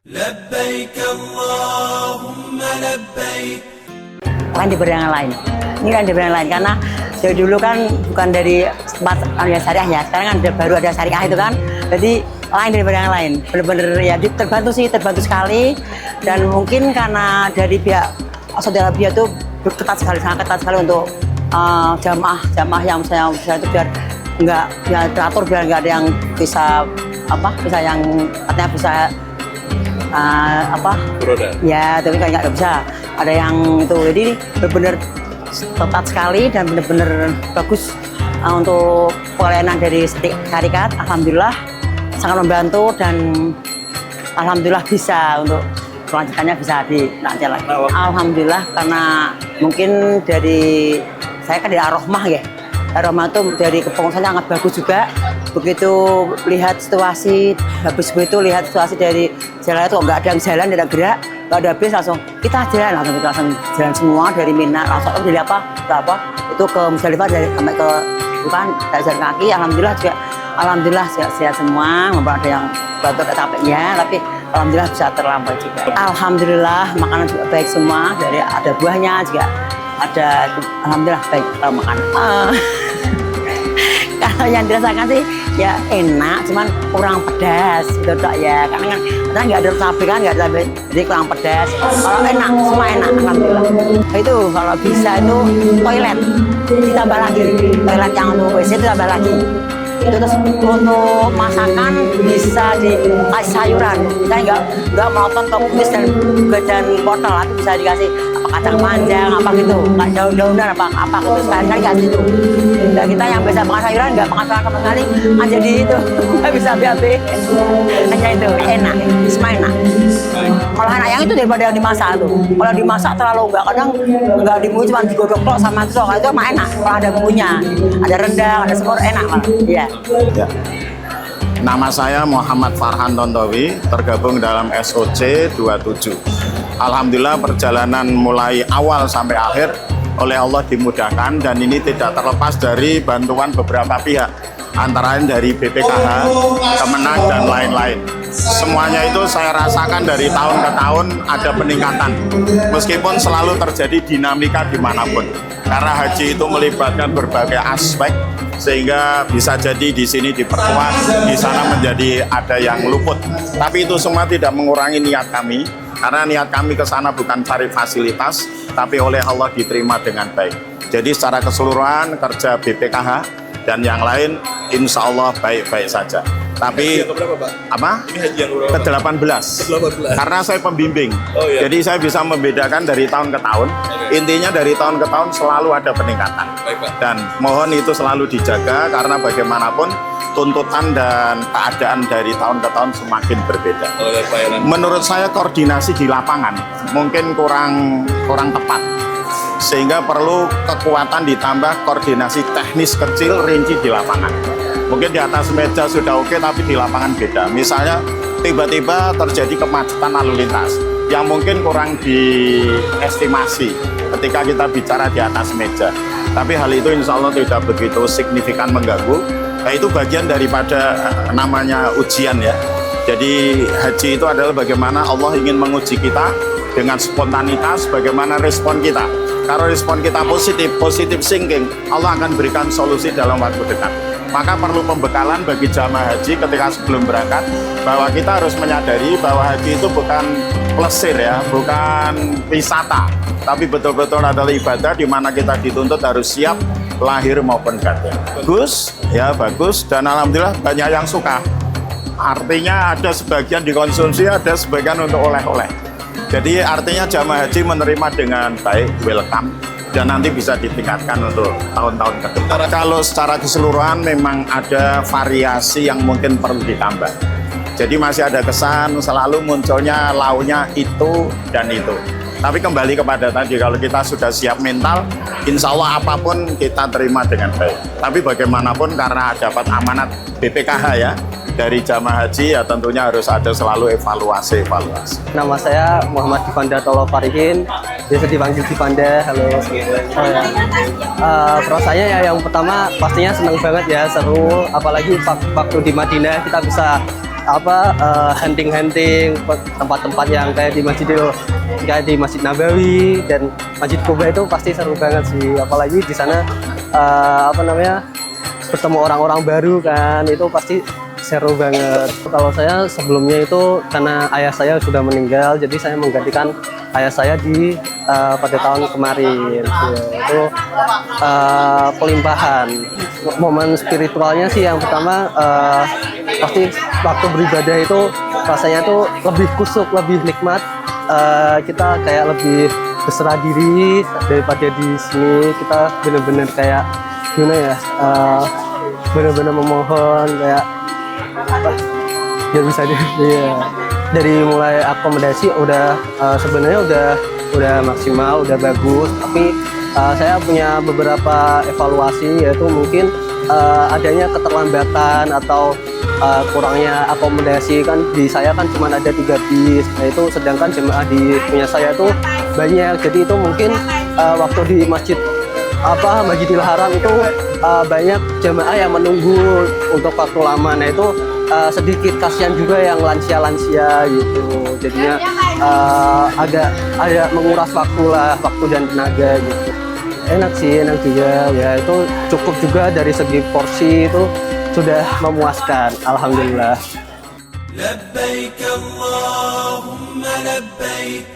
Labbaik Allahumma labbaik. Lain daripada yang lain. Ini lain daripada yang lain karena dari dulu kan bukan dari tempat syariah ya. Sekarang kan baru ada syariah itu kan. Jadi lain daripada yang lain. Benar-benar ya terbantu sih, terbantu sekali. Dan mungkin karena dari pihak Saudi Arabia itu ketat sekali, sangat ketat sekali untuk jamaah yang saya itu biar nggak biar teratur, biar nggak ada yang bisa bisa yang katanya bisa Beroda. ya, tapi kan nggak bisa ada yang itu. Jadi benar-benar ketat sekali dan benar-benar bagus untuk pelayanan dari syarikat. Alhamdulillah sangat membantu dan alhamdulillah bisa untuk kelanjutannya bisa dilancar lagi. Alhamdulillah karena mungkin dari saya kan dari Ar-Rahmah ya. Ar-Rahmah itu dari kepengurusannya sangat bagus juga. Begitu lihat situasi, habis begitu lihat situasi dari jalan itu nggak ada yang jalan, tidak gerak, nggak ada bis, langsung kita langsung jalan semua dari Mina, langsung dari itu ke Musdalifah, dari sampai ke bukan dari jalan kaki. Alhamdulillah sehat semua, maupun ada yang bantu capeknya, tapi alhamdulillah bisa terlambat juga. Alhamdulillah makanan juga baik semua, dari ada buahnya juga ada, alhamdulillah baik makanan. Kalau yang dirasakan sih ya enak, cuman kurang pedas gitu dok ya, karena kan nggak ada cabai kan, nggak ada cabai, jadi kurang pedas. Kalau enak, semua enak, alhamdulillah. Itu kalau bisa itu toilet ditambah lagi, toilet yang untuk WC ditambah lagi. Itu terus untuk masakan bisa dikasih sayuran, misalnya nggak motong ke kumis dan wortel, tapi bisa dikasih kacang panjang gitu, nggak daun-daunan apa gitu, sekali kasih itu. Dan kita yang biasa makan sayuran nggak makan sayuran sama sekali, jadi itu nggak bisa habis. Hanya itu enak, semua enak. Kalau anak yang itu daripada yang dimasak tuh. Kalau dimasak terlalu kadang nggak dibuat, cuma digodok tok sama itu, kalau itu mah enak. Kalau ada bumbunya, ada rendang, ada semur, enak malah. Iya. Ya. Nama saya Muhammad Farhan Tontowi, tergabung dalam SOC 27. Alhamdulillah perjalanan mulai awal sampai akhir oleh Allah dimudahkan, dan ini tidak terlepas dari bantuan beberapa pihak, antara lain dari BPKH, Kemenag, dan lain-lain. Semuanya itu saya rasakan dari tahun ke tahun ada peningkatan, meskipun selalu terjadi dinamika dimanapun. Karena haji itu melibatkan berbagai aspek, sehingga bisa jadi di sini diperkuat, di sana menjadi ada yang luput. Tapi itu semua tidak mengurangi niat kami, karena niat kami ke sana bukan cari fasilitas, tapi oleh Allah diterima dengan baik. Jadi secara keseluruhan kerja BPKH dan yang lain insya Allah baik-baik saja. Tapi Ini haji yang berapa? ke-18 karena saya pembimbing. Iya. Jadi saya bisa membedakan dari tahun ke tahun. Intinya dari tahun ke tahun selalu ada peningkatan. Baik, Pak. Dan mohon itu selalu dijaga, karena bagaimanapun tuntutan dan keadaan dari tahun ke tahun semakin berbeda. Menurut saya koordinasi di lapangan mungkin kurang tepat, sehingga perlu kekuatan ditambah koordinasi teknis kecil rinci di lapangan. Mungkin di atas meja sudah oke, tapi di lapangan beda. Misalnya tiba-tiba terjadi kemacetan lalu lintas yang mungkin kurang diestimasi ketika kita bicara di atas meja. Tapi hal itu insya Allah tidak begitu signifikan mengganggu. Nah, itu bagian daripada namanya ujian ya. Jadi haji itu adalah bagaimana Allah ingin menguji kita dengan spontanitas, bagaimana respon kita. Kalau respon kita positif thinking, Allah akan berikan solusi dalam waktu dekat. Maka perlu pembekalan bagi jamaah haji ketika sebelum berangkat, bahwa kita harus menyadari bahwa haji itu bukan plesir ya, bukan wisata, tapi betul-betul adalah ibadah di mana kita dituntut harus siap lahir maupun batin. Bagus, ya bagus, dan alhamdulillah banyak yang suka. Artinya ada sebagian dikonsumsi, ada sebagian untuk oleh-oleh. Jadi artinya jamaah haji menerima dengan baik, welcome, dan nanti bisa ditingkatkan untuk tahun-tahun ke depan. Kalau secara keseluruhan memang ada variasi yang mungkin perlu ditambah. Jadi masih ada kesan selalu munculnya launya itu dan itu. Tapi kembali kepada tadi, kalau kita sudah siap mental, insya Allah apapun kita terima dengan baik. Tapi bagaimanapun karena dapat amanat BPKH ya, dari jamaah haji ya tentunya harus ada selalu evaluasi. Nama saya Muhammad Divanda Tolo Farihin, biasa dipanggil Divanda. Halo semuanya. Perasaannya ya yang pertama pastinya senang banget ya, seru. Apalagi waktu di Madinah kita bisa hunting tempat-tempat yang kayak di Masjid Nabawi dan Masjid Kuba itu pasti seru banget sih, apalagi di sana bertemu orang-orang baru kan, itu pasti seru banget. Kalau saya sebelumnya itu karena ayah saya sudah meninggal, jadi saya menggantikan ayah saya pada tahun kemarin. Itu pelimpahan. Momen spiritualnya sih yang pertama pasti waktu beribadah itu rasanya tuh lebih kusuk, lebih nikmat. Kita kayak lebih berserah diri daripada di sini. Kita benar-benar kayak gimana ya? Benar-benar memohon kayak ya bisa deh. Iya. Dari mulai akomodasi sebenarnya udah maksimal, udah bagus, tapi saya punya beberapa evaluasi, yaitu mungkin adanya keterlambatan atau kurangnya akomodasi. Kan di saya kan cuma ada 3 bis, nah itu sedangkan jemaah di punya saya itu banyak, jadi itu mungkin waktu di Masjidil Haram itu banyak jemaah yang menunggu untuk waktu lama, nah itu sedikit kasihan juga yang lansia-lansia gitu, jadinya agak menguras waktu dan tenaga gitu. Enak juga ya, itu cukup juga dari segi porsi itu sudah memuaskan, alhamdulillah. Labbaik Allahumma labbaik